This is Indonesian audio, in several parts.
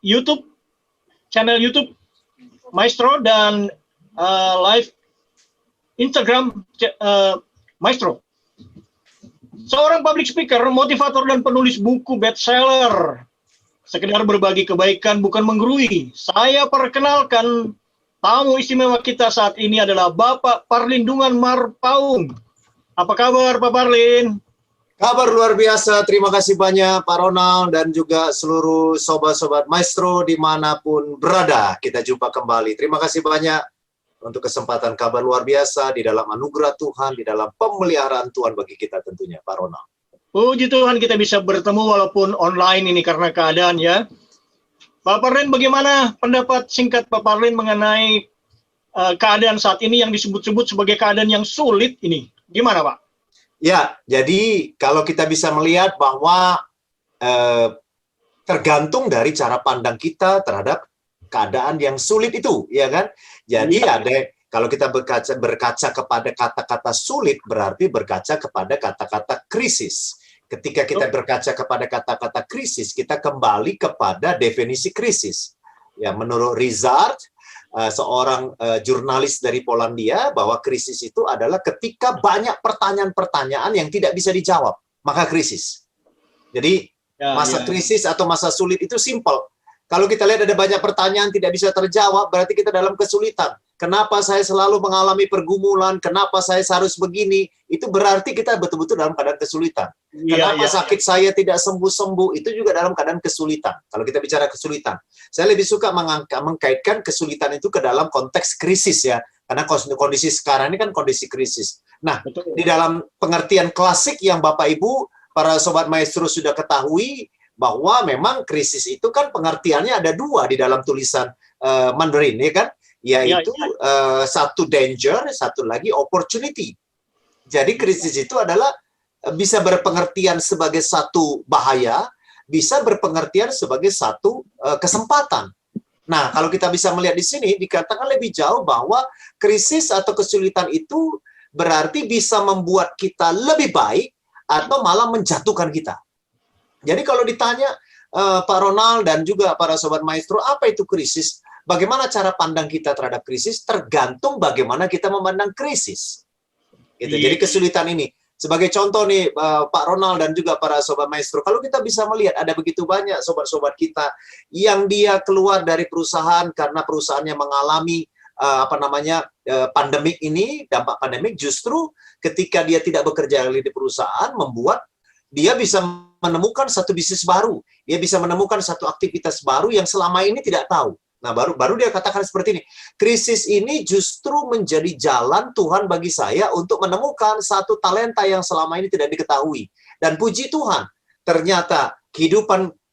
YouTube, channel YouTube Maestro dan live Instagram Maestro. Seorang public speaker, motivator dan penulis buku bestseller. Sekedar berbagi kebaikan bukan menggurui. Saya perkenalkan tamu istimewa kita saat ini adalah Bapak Parlindungan Marpaung. Apa kabar Pak Parlin? Kabar luar biasa, terima kasih banyak Pak Ronald dan juga seluruh sobat-sobat Maestro dimanapun berada. Kita jumpa kembali. Terima kasih banyak untuk kesempatan kabar luar biasa di dalam anugerah Tuhan, di dalam pemeliharaan Tuhan bagi kita tentunya Pak Ronald. Puji Tuhan kita bisa bertemu walaupun online ini karena keadaan ya. Pak Parlin, bagaimana pendapat singkat Pak Parlin mengenai keadaan saat ini yang disebut-sebut sebagai keadaan yang sulit ini? Gimana Pak? Ya, jadi kalau kita bisa melihat bahwa tergantung dari cara pandang kita terhadap keadaan yang sulit itu, ya kan? Jadi kalau kita berkaca kepada kata-kata sulit, berarti berkaca kepada kata-kata krisis. Ketika kita berkaca kepada kata-kata krisis, kita kembali kepada definisi krisis. Ya, menurut Rizard, seorang jurnalis dari Polandia, bahwa krisis itu adalah ketika banyak pertanyaan-pertanyaan yang tidak bisa dijawab, maka krisis. Jadi masa krisis atau masa sulit itu simpel. Kalau kita lihat ada banyak pertanyaan tidak bisa terjawab, berarti kita dalam kesulitan. Kenapa saya selalu mengalami pergumulan? Kenapa saya harus begini? Itu berarti kita betul-betul dalam keadaan kesulitan. Kenapa sakit saya tidak sembuh-sembuh? Itu juga dalam keadaan kesulitan. Kalau kita bicara kesulitan, saya lebih suka mengkaitkan kesulitan itu ke dalam konteks krisis ya. Karena kondisi sekarang ini kan kondisi krisis. Nah, di dalam pengertian klasik yang Bapak Ibu, para Sobat Maestro sudah ketahui, bahwa memang krisis itu kan pengertiannya ada dua di dalam tulisan Mandarin, ya kan? Yaitu satu danger, satu lagi opportunity. Jadi krisis itu adalah bisa berpengertian sebagai satu bahaya, bisa berpengertian sebagai satu kesempatan. Nah, kalau kita bisa melihat di sini, dikatakan lebih jauh bahwa krisis atau kesulitan itu berarti bisa membuat kita lebih baik atau malah menjatuhkan kita. Jadi kalau ditanya Pak Ronald dan juga para Sobat Maestro, apa itu krisis? Bagaimana cara pandang kita terhadap krisis? Tergantung bagaimana kita memandang krisis. Gitu. Jadi kesulitan ini. Sebagai contoh nih Pak Ronald dan juga para Sobat Maestro, kalau kita bisa melihat ada begitu banyak sobat-sobat kita yang dia keluar dari perusahaan karena perusahaannya mengalami pandemik ini, dampak pandemik, justru ketika dia tidak bekerja di perusahaan membuat dia bisa menemukan satu bisnis baru, dia bisa menemukan satu aktivitas baru yang selama ini tidak tahu. Nah, baru dia katakan seperti ini, krisis ini justru menjadi jalan Tuhan bagi saya untuk menemukan satu talenta yang selama ini tidak diketahui. Dan puji Tuhan, ternyata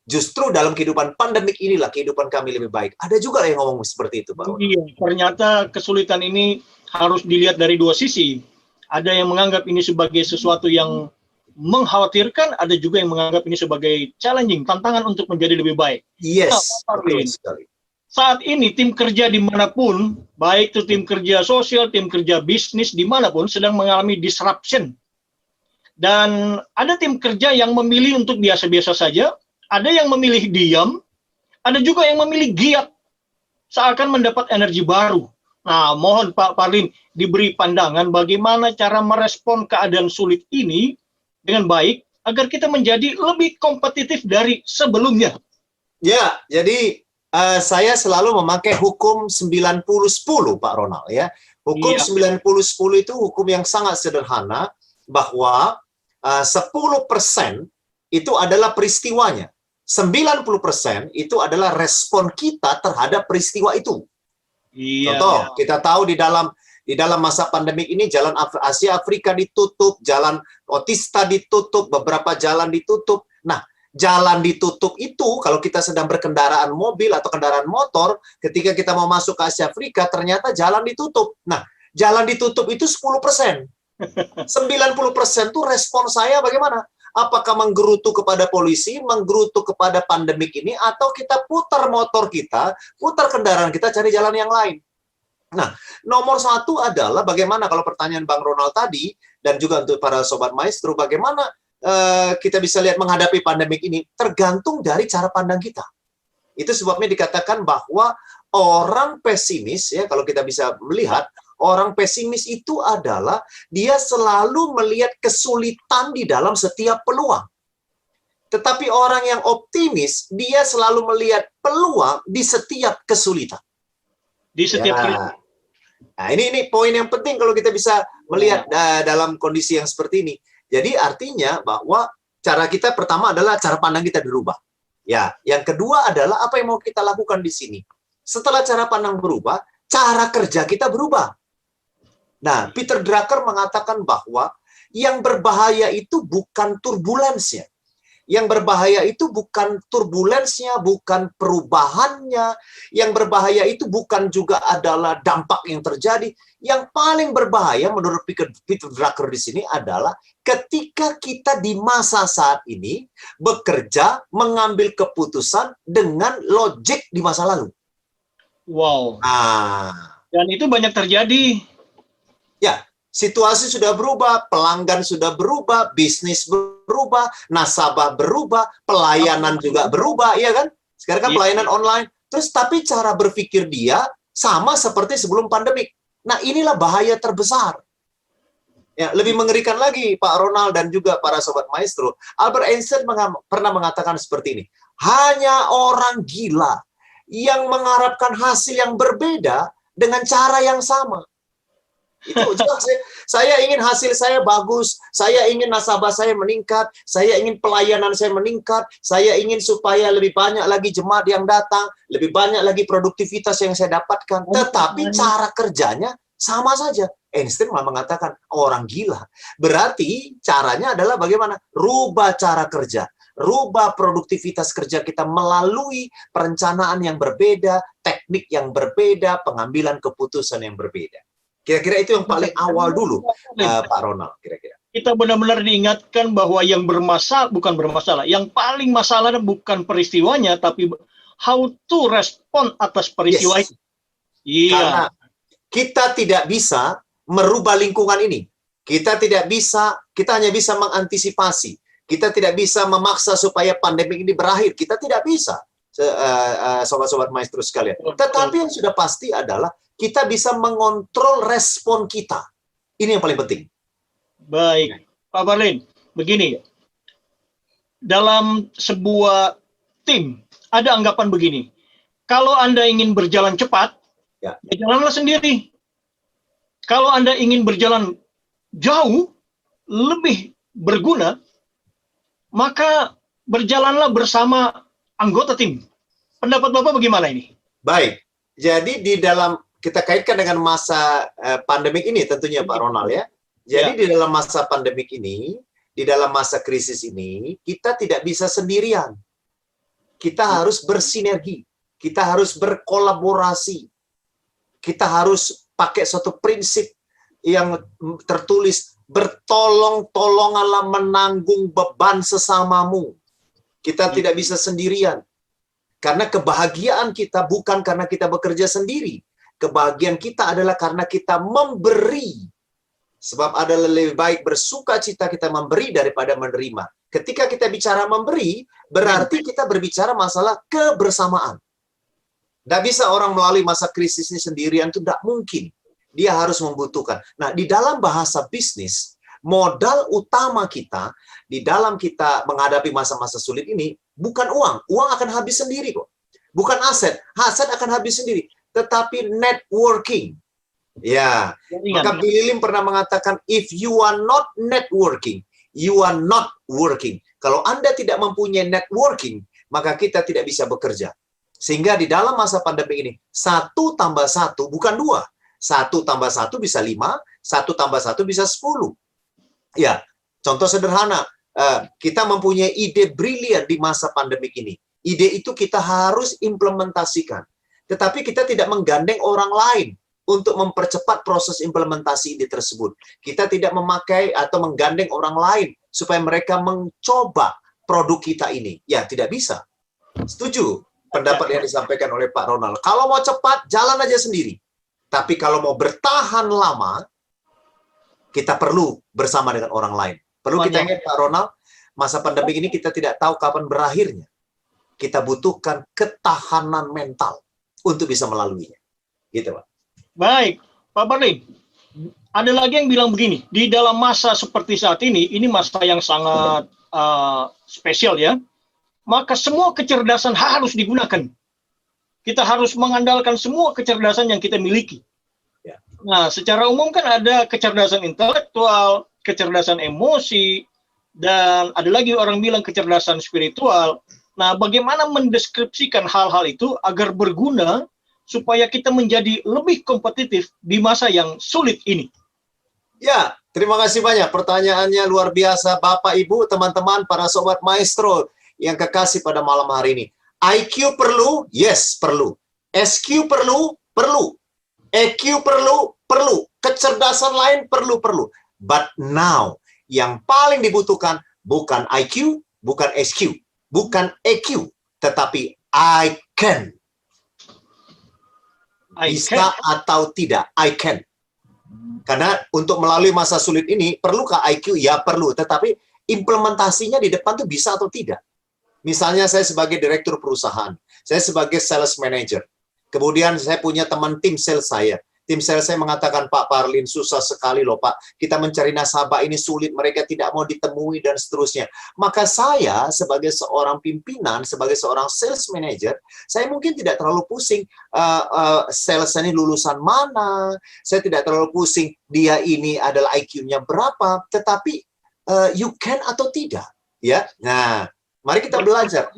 justru dalam kehidupan pandemik inilah kehidupan kami lebih baik. Ada juga yang ngomong seperti itu, Bang. Iya, ternyata kesulitan ini harus dilihat dari dua sisi. Ada yang menganggap ini sebagai sesuatu yang mengkhawatirkan, ada juga yang menganggap ini sebagai challenging, tantangan untuk menjadi lebih baik. Yes, betul sekali. Saat ini tim kerja dimanapun, baik itu tim kerja sosial, tim kerja bisnis, dimanapun sedang mengalami disruption. Dan ada tim kerja yang memilih untuk biasa-biasa saja, ada yang memilih diam, ada juga yang memilih giat, seakan mendapat energi baru. Nah, mohon Pak Parlin diberi pandangan bagaimana cara merespon keadaan sulit ini dengan baik, agar kita menjadi lebih kompetitif dari sebelumnya. Ya, jadi saya selalu memakai hukum 90-10, Pak Ronald. Ya. Hukum 90-10 itu hukum yang sangat sederhana, bahwa 10% itu adalah peristiwanya. 90% itu adalah respon kita terhadap peristiwa itu. Contoh, kita tahu di dalam masa pandemik ini jalan Asia Afrika ditutup, jalan Otista ditutup, beberapa jalan ditutup. Nah, jalan ditutup itu kalau kita sedang berkendaraan mobil atau kendaraan motor, ketika kita mau masuk ke Asia Afrika ternyata jalan ditutup. Nah, jalan ditutup itu 10%. 90% itu respon saya bagaimana? Apakah menggerutu kepada polisi, menggerutu kepada pandemik ini, atau kita putar motor kita, putar kendaraan kita cari jalan yang lain? Nah, nomor satu adalah bagaimana, kalau pertanyaan Bang Ronald tadi, dan juga untuk para Sobat Maestro, bagaimana kita bisa lihat menghadapi pandemik ini, tergantung dari cara pandang kita. Itu sebabnya dikatakan bahwa orang pesimis, ya kalau kita bisa melihat, orang pesimis itu adalah dia selalu melihat kesulitan di dalam setiap peluang. Tetapi orang yang optimis, dia selalu melihat peluang di setiap kesulitan. Di setiap Ya. Nah, ini poin yang penting kalau kita bisa melihat dalam kondisi yang seperti ini. Jadi artinya bahwa cara kita pertama adalah cara pandang kita dirubah. Ya, yang kedua adalah apa yang mau kita lakukan di sini. Setelah cara pandang berubah, cara kerja kita berubah. Nah, Peter Drucker mengatakan bahwa yang berbahaya itu bukan turbulensnya. Yang berbahaya itu bukan turbulensnya, bukan perubahannya. Yang berbahaya itu bukan juga adalah dampak yang terjadi. Yang paling berbahaya menurut Peter Drucker di sini adalah ketika kita di masa saat ini bekerja, mengambil keputusan dengan logik di masa lalu. Wow. Ah. Dan itu banyak terjadi. Ya, situasi sudah berubah, pelanggan sudah berubah, bisnis berubah, nasabah berubah, pelayanan juga berubah, ya kan? Sekarang kan pelayanan online. Terus tapi cara berpikir dia sama seperti sebelum pandemik. Nah, inilah bahaya terbesar. Ya, lebih mengerikan lagi Pak Ronald dan juga para sobat maestro. Albert Einstein pernah mengatakan seperti ini. Hanya orang gila yang mengharapkan hasil yang berbeda dengan cara yang sama. Itu jelas, saya ingin hasil saya bagus, saya ingin nasabah saya meningkat, saya ingin pelayanan saya meningkat, saya ingin supaya lebih banyak lagi jemaat yang datang, lebih banyak lagi produktivitas yang saya dapatkan. Tetapi cara kerjanya sama saja. Einstein malah mengatakan orang gila. Berarti caranya adalah bagaimana? Rubah cara kerja. Rubah produktivitas kerja kita melalui perencanaan yang berbeda, teknik yang berbeda, pengambilan keputusan yang berbeda. Kira-kira itu yang paling awal dulu, Pak Ronald, kira-kira. Kita benar-benar diingatkan bahwa yang bukan bermasalah. Yang paling masalah bukan peristiwanya, tapi how to respond atas peristiwa itu. Iya. Karena kita tidak bisa merubah lingkungan ini. Kita hanya bisa mengantisipasi. Kita tidak bisa memaksa supaya pandemi ini berakhir. Kita tidak bisa, sobat-sobat maestro sekalian. Tetapi yang sudah pasti adalah kita bisa mengontrol respon kita. Ini yang paling penting. Baik, Pak Barlin, begini. Dalam sebuah tim, ada anggapan begini. Kalau Anda ingin berjalan cepat, ya jalanlah sendiri. Kalau Anda ingin berjalan jauh, lebih berguna, maka berjalanlah bersama anggota tim. Pendapat Bapak bagaimana ini? Baik, jadi di dalam kita kaitkan dengan masa pandemik ini tentunya Pak Ronald ya. Jadi di dalam masa pandemik ini, di dalam masa krisis ini, kita tidak bisa sendirian. Kita harus bersinergi, kita harus berkolaborasi, kita harus pakai suatu prinsip yang tertulis, bertolong-tolonganlah menanggung beban sesamamu. Kita tidak bisa sendirian. Karena kebahagiaan kita bukan karena kita bekerja sendiri. Kebahagiaan kita adalah karena kita memberi. Sebab adalah lebih baik bersuka cita kita memberi daripada menerima. Ketika kita bicara memberi, berarti kita berbicara masalah kebersamaan. Tidak bisa orang melalui masa krisis ini sendirian, itu tidak mungkin. Dia harus membutuhkan. Nah, di dalam bahasa bisnis, modal utama kita, di dalam kita menghadapi masa-masa sulit ini, bukan uang. Uang akan habis sendiri kok. Bukan aset. Aset akan habis sendiri. Tetapi networking. Ya, maka Billy Lim pernah mengatakan, if you are not networking, you are not working. Kalau Anda tidak mempunyai networking, maka kita tidak bisa bekerja. Sehingga di dalam masa pandemi ini, 1 tambah 1 bukan 2. 1 tambah 1 bisa 5, 1 tambah 1 bisa 10. Ya, contoh sederhana, kita mempunyai ide brilian di masa pandemi ini. Ide itu kita harus implementasikan. Tetapi kita tidak menggandeng orang lain untuk mempercepat proses implementasi ide tersebut. Kita tidak memakai atau menggandeng orang lain supaya mereka mencoba produk kita ini. Ya, tidak bisa. Setuju pendapat yang disampaikan oleh Pak Ronald. Kalau mau cepat, jalan aja sendiri. Tapi kalau mau bertahan lama, kita perlu bersama dengan orang lain. Perlu kita ingat Pak Ronald, masa pandemi ini kita tidak tahu kapan berakhirnya. kita butuhkan ketahanan mental untuk bisa melaluinya. Gitu, Pak. Baik, Pak Parlin. Ada lagi yang bilang begini, di dalam masa seperti saat ini masa yang sangat spesial ya, maka semua kecerdasan harus digunakan. Kita harus mengandalkan semua kecerdasan yang kita miliki. Ya. Nah, secara umum kan ada kecerdasan intelektual, kecerdasan emosi, dan ada lagi orang bilang kecerdasan spiritual. Nah, bagaimana mendeskripsikan hal-hal itu agar berguna supaya kita menjadi lebih kompetitif di masa yang sulit ini? Ya, terima kasih banyak. Pertanyaannya luar biasa, Bapak, Ibu, teman-teman, para sobat maestro yang kekasih pada malam hari ini. IQ perlu? Yes, perlu. SQ perlu? Perlu. EQ perlu? Perlu. Kecerdasan lain perlu. But now, yang paling dibutuhkan bukan IQ, bukan SQ, bukan EQ, tetapi I can. Bisa atau tidak, I can. Karena untuk melalui masa sulit ini, perlukah IQ? Ya perlu, tetapi implementasinya di depan tuh bisa atau tidak. Misalnya saya sebagai direktur perusahaan, saya sebagai sales manager, kemudian saya punya teman tim sales saya. Tim sales saya mengatakan, Pak Parlin, susah sekali loh Pak, kita mencari nasabah ini sulit, mereka tidak mau ditemui dan seterusnya. Maka saya sebagai seorang pimpinan, sebagai seorang sales manager, saya mungkin tidak terlalu pusing sales ini lulusan mana, saya tidak terlalu pusing dia ini adalah IQ-nya berapa, tetapi you can atau tidak, ya. Nah, mari kita belajar.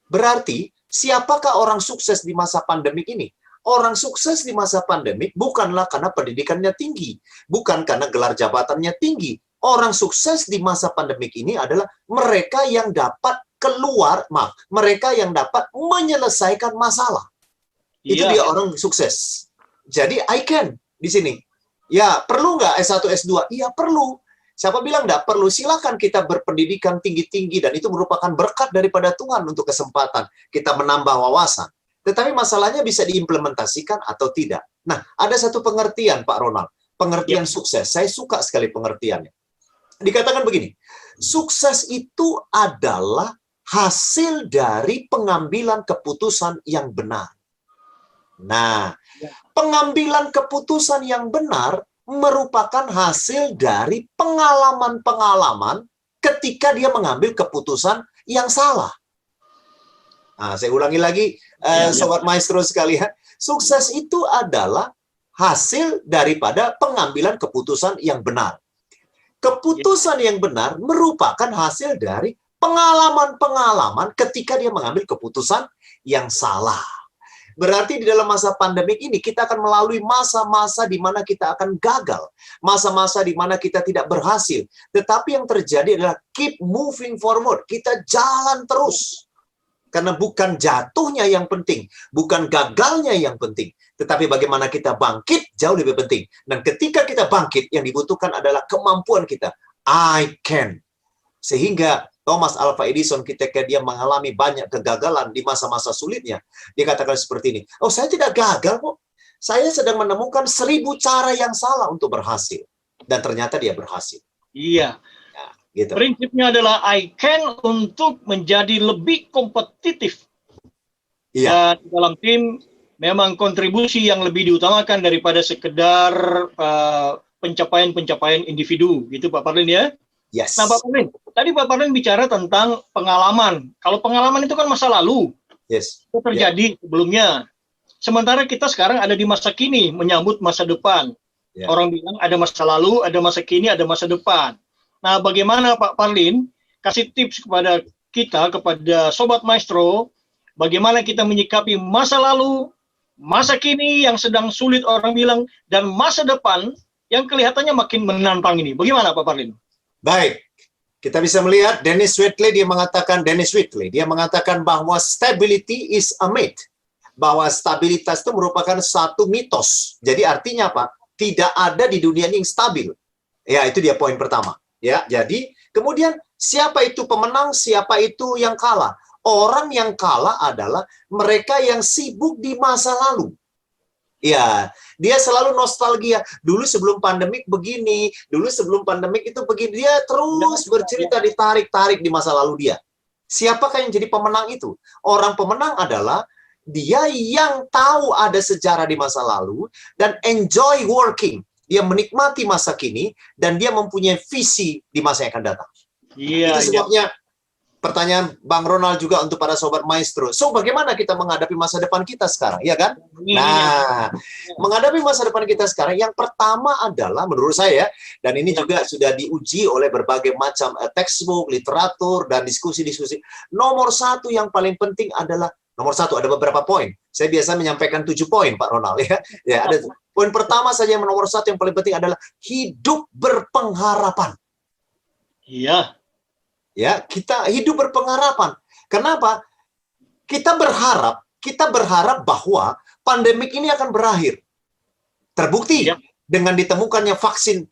Berarti siapakah orang sukses di masa pandemik ini? Orang sukses di masa pandemik bukanlah karena pendidikannya tinggi, bukan karena gelar jabatannya tinggi. Orang sukses di masa pandemik ini adalah mereka yang dapat mereka yang dapat menyelesaikan masalah. Itu dia orang sukses. Jadi I can di sini. Ya, perlu nggak S1, S2? Iya, perlu. Siapa bilang nggak perlu? Silakan kita berpendidikan tinggi-tinggi, dan itu merupakan berkat daripada Tuhan untuk kesempatan kita menambah wawasan. Tetapi masalahnya bisa diimplementasikan atau tidak. Nah, ada satu pengertian, Pak Ronald. Pengertian sukses. Saya suka sekali pengertiannya. Dikatakan begini, sukses itu adalah hasil dari pengambilan keputusan yang benar. Nah, pengambilan keputusan yang benar merupakan hasil dari pengalaman-pengalaman ketika dia mengambil keputusan yang salah. Nah, saya ulangi lagi, sobat maestro sekalian, sukses itu adalah hasil daripada pengambilan keputusan yang benar. Keputusan yang benar merupakan hasil dari pengalaman-pengalaman ketika dia mengambil keputusan yang salah. Berarti di dalam masa pandemik ini kita akan melalui masa-masa di mana kita akan gagal, masa-masa di mana kita tidak berhasil. Tetapi yang terjadi adalah keep moving forward, kita jalan terus. Karena bukan jatuhnya yang penting, bukan gagalnya yang penting, tetapi bagaimana kita bangkit jauh lebih penting. Dan ketika kita bangkit, yang dibutuhkan adalah kemampuan kita. I can. Sehingga Thomas Alva Edison ketika dia mengalami banyak kegagalan di masa-masa sulitnya, dia katakan seperti ini, oh saya tidak gagal kok, saya sedang menemukan 1000 cara yang salah untuk berhasil. Dan ternyata dia berhasil. Iya. Gitu. Prinsipnya adalah I can untuk menjadi lebih kompetitif. Iya. Dan dalam tim memang kontribusi yang lebih diutamakan daripada sekedar pencapaian-pencapaian individu, gitu Pak Parlin ya. Yes. Nah Pak Parlin, tadi Pak Parlin bicara tentang pengalaman. Kalau pengalaman itu kan masa lalu, yes, itu terjadi sebelumnya. Sementara kita sekarang ada di masa kini, menyambut masa depan. Orang bilang ada masa lalu, ada masa kini, ada masa depan. Nah, bagaimana Pak Parlin kasih tips kepada kita, kepada Sobat Maestro, bagaimana kita menyikapi masa lalu, masa kini yang sedang sulit orang bilang, dan masa depan yang kelihatannya makin menantang ini. Bagaimana Pak Parlin? Baik, kita bisa melihat Dennis Waitley, dia mengatakan bahwa stability is a myth. Bahwa stabilitas itu merupakan satu mitos. Jadi artinya apa? Tidak ada di dunia ini yang stabil. Ya, itu dia poin pertama. Ya, jadi kemudian siapa itu pemenang, siapa itu yang kalah? Orang yang kalah adalah mereka yang sibuk di masa lalu. Ya, dia selalu nostalgia. Dulu sebelum pandemik begini, dulu sebelum pandemik itu begini. Dia terus bercerita, ditarik-tarik di masa lalu dia. Siapakah yang jadi pemenang itu? Orang pemenang adalah dia yang tahu ada sejarah di masa lalu dan enjoy working. Dia menikmati masa kini dan dia mempunyai visi di masa yang akan datang. Iya, Itu sebabnya pertanyaan Bang Ronald juga untuk para sobat maestro. So, bagaimana kita menghadapi masa depan kita sekarang, ya kan? Nah, menghadapi masa depan kita sekarang, yang pertama adalah menurut saya, dan ini juga sudah diuji oleh berbagai macam textbook, literatur, dan diskusi-diskusi. Nomor satu yang paling penting adalah, nomor satu, ada beberapa poin. Saya biasa menyampaikan 7 poin, Pak Ronald. Ya, ada poin pertama saja yang nomor satu yang paling penting adalah hidup berpengharapan. Iya. Ya, kita hidup berpengharapan. Kenapa? Kita berharap bahwa pandemik ini akan berakhir. Terbukti dengan ditemukannya vaksin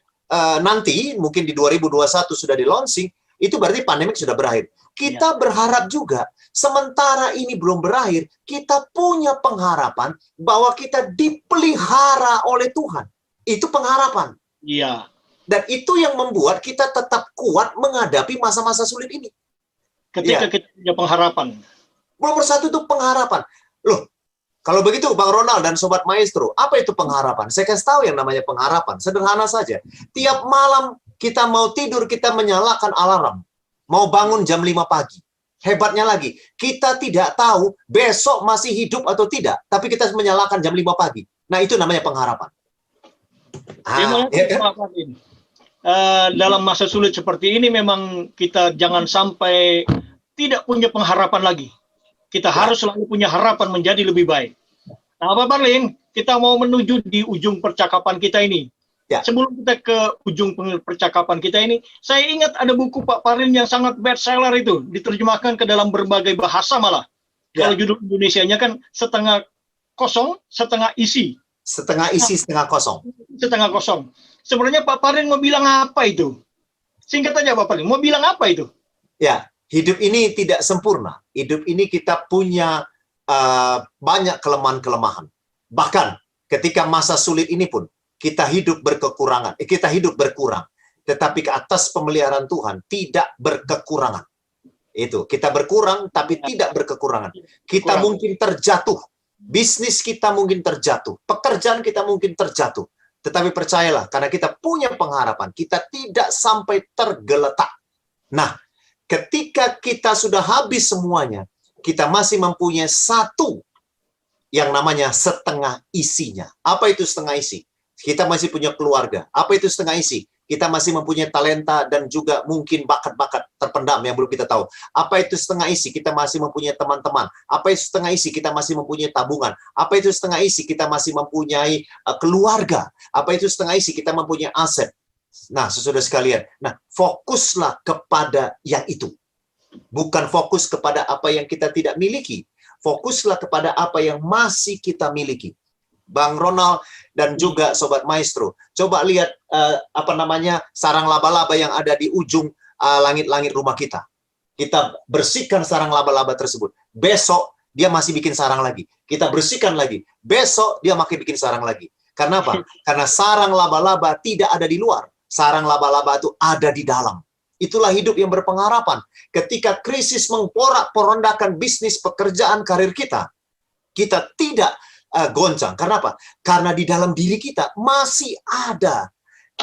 nanti, mungkin di 2021 sudah di launching, itu berarti pandemik sudah berakhir. Kita berharap juga, sementara ini belum berakhir, kita punya pengharapan bahwa kita dipelihara oleh Tuhan. Itu pengharapan. Iya. Dan itu yang membuat kita tetap kuat menghadapi masa-masa sulit ini. Ketika kita punya pengharapan. Nomor satu itu pengharapan. Loh, kalau begitu Bang Ronald dan Sobat Maestro, apa itu pengharapan? Saya kasih tahu yang namanya pengharapan. Sederhana saja. Tiap malam kita mau tidur, kita menyalakan alarm. Mau bangun jam 5 pagi. Hebatnya lagi, kita tidak tahu besok masih hidup atau tidak, tapi kita menyalakan jam 5 pagi. Nah, itu namanya pengharapan. Pak Fadin. Dalam masa sulit seperti ini memang kita jangan sampai tidak punya pengharapan lagi. Kita harus selalu punya harapan menjadi lebih baik. Nah, Pak Parlin, kita mau menuju di ujung percakapan kita ini. Sebelum kita ke ujung percakapan kita ini, saya ingat ada buku Pak Parlin yang sangat bestseller itu, diterjemahkan ke dalam berbagai bahasa malah. Kalau judul Indonesianya kan setengah kosong, setengah isi. Setengah isi, setengah kosong. Setengah kosong. Sebenarnya Pak Parlin mau bilang apa itu? Singkat aja Pak Parlin, mau bilang apa itu? Ya, hidup ini tidak sempurna. Hidup ini kita punya banyak kelemahan-kelemahan. Bahkan ketika masa sulit ini pun, kita hidup berkekurangan. Kita hidup berkurang. Tetapi ke atas pemeliharaan Tuhan tidak berkekurangan. Itu, kita berkurang tapi tidak berkekurangan. Kita mungkin terjatuh. Bisnis kita mungkin terjatuh. Pekerjaan kita mungkin terjatuh. Tetapi percayalah, karena kita punya pengharapan, kita tidak sampai tergeletak. Nah, ketika kita sudah habis semuanya, kita masih mempunyai satu yang namanya setengah isinya. Apa itu setengah isi? Kita masih punya keluarga. Apa itu setengah isi? Kita masih mempunyai talenta dan juga mungkin bakat-bakat terpendam yang belum kita tahu. Apa itu setengah isi? Kita masih mempunyai teman-teman. Apa itu setengah isi? Kita masih mempunyai tabungan. Apa itu setengah isi? Kita masih mempunyai keluarga. Apa itu setengah isi? Kita mempunyai aset. Nah, saudara sekalian. Nah, fokuslah kepada yang itu. Bukan fokus kepada apa yang kita tidak miliki. Fokuslah kepada apa yang masih kita miliki. Bang Ronald dan juga Sobat Maestro, coba lihat sarang laba-laba yang ada di ujung langit-langit rumah kita. Kita bersihkan sarang laba-laba tersebut. Besok dia masih bikin sarang lagi. Kita bersihkan lagi. Besok dia makin bikin sarang lagi. Karena apa? Karena sarang laba-laba tidak ada di luar. Sarang laba-laba itu ada di dalam. Itulah hidup yang berpengharapan. Ketika krisis memporak-porandakan bisnis, pekerjaan, karir kita, kita tidak goncang. Karena apa? Karena di dalam diri kita masih ada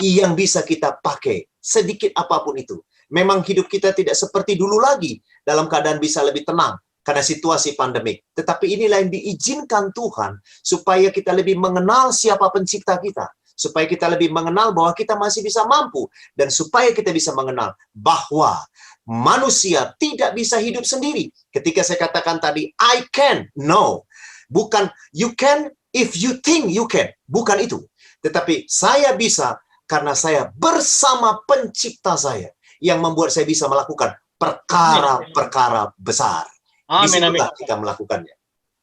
yang bisa kita pakai, sedikit apapun itu. Memang hidup kita tidak seperti dulu lagi, dalam keadaan bisa lebih tenang karena situasi pandemik. Tetapi inilah yang diizinkan Tuhan, supaya kita lebih mengenal siapa pencipta kita, supaya kita lebih mengenal bahwa kita masih bisa mampu, dan supaya kita bisa mengenal bahwa manusia tidak bisa hidup sendiri. Ketika saya katakan tadi, I can, no. Bukan you can if you think you can. Bukan itu. Tetapi saya bisa karena saya bersama pencipta saya yang membuat saya bisa melakukan perkara-perkara besar. Disitulah kita melakukannya.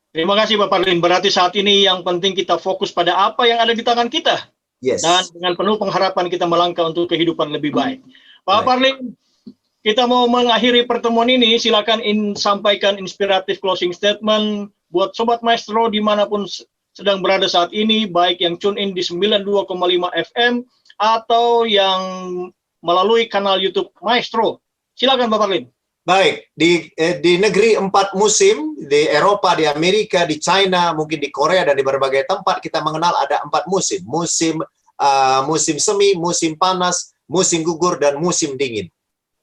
Terima kasih Pak Parlin. Berarti saat ini yang penting kita fokus pada apa yang ada di tangan kita. Yes. Dan dengan penuh pengharapan kita melangkah untuk kehidupan lebih baik. Pak Parlin, kita mau mengakhiri pertemuan ini. Silakan sampaikan inspiratif closing statement buat Sobat Maestro dimanapun sedang berada saat ini, baik yang tune in di 92,5 FM atau yang melalui kanal YouTube Maestro. Silakan Pak Parlin. Baik, di negeri 4 musim, di Eropa, di Amerika, di China, mungkin di Korea dan di berbagai tempat kita mengenal ada 4 musim. Musim semi, musim panas, musim gugur, dan musim dingin.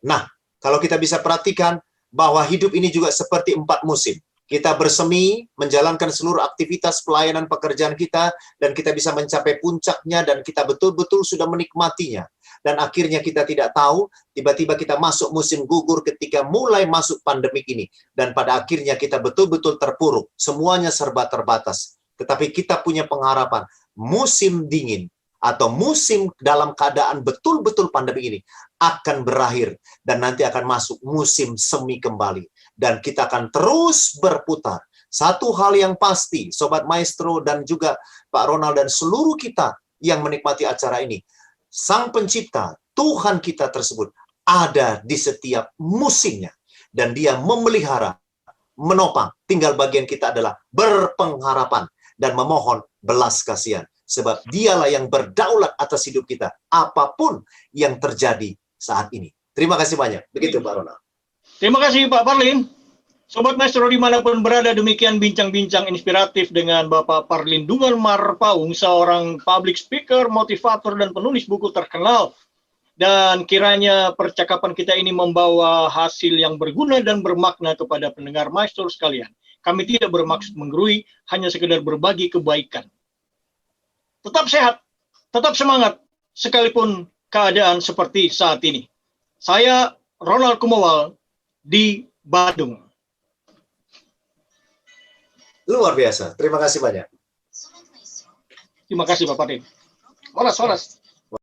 Nah, kalau kita bisa perhatikan bahwa hidup ini juga seperti 4 musim. Kita bersemi, menjalankan seluruh aktivitas pelayanan pekerjaan kita, dan kita bisa mencapai puncaknya, dan kita betul-betul sudah menikmatinya. Dan akhirnya kita tidak tahu, tiba-tiba kita masuk musim gugur ketika mulai masuk pandemik ini. Dan pada akhirnya kita betul-betul terpuruk. Semuanya serba terbatas. Tetapi kita punya pengharapan, musim dingin, atau musim dalam keadaan betul-betul pandemi ini akan berakhir dan nanti akan masuk musim semi kembali dan kita akan terus berputar. Satu hal yang pasti, Sobat Maestro dan juga Pak Ronald dan seluruh kita yang menikmati acara ini, Sang Pencipta, Tuhan kita tersebut ada di setiap musimnya dan Dia memelihara, menopang. Tinggal bagian kita adalah berpengharapan dan memohon belas kasihan. Sebab dialah yang berdaulat atas hidup kita, apapun yang terjadi saat ini. Terima kasih banyak. Begitu Pak Ronald. Terima kasih Pak Parlin. Sobat Maestro dimanapun berada, demikian bincang-bincang inspiratif dengan Bapak Parlin Dungan Marpaung, seorang public speaker, motivator, dan penulis buku terkenal. Dan kiranya percakapan kita ini membawa hasil yang berguna dan bermakna kepada pendengar Maestro sekalian. Kami tidak bermaksud menggurui, hanya sekedar berbagi kebaikan. Tetap sehat, tetap semangat, sekalipun keadaan seperti saat ini. Saya Ronald Kumawal di Bandung. Luar biasa. Terima kasih banyak. Terima kasih Bapak Parlin. Waras.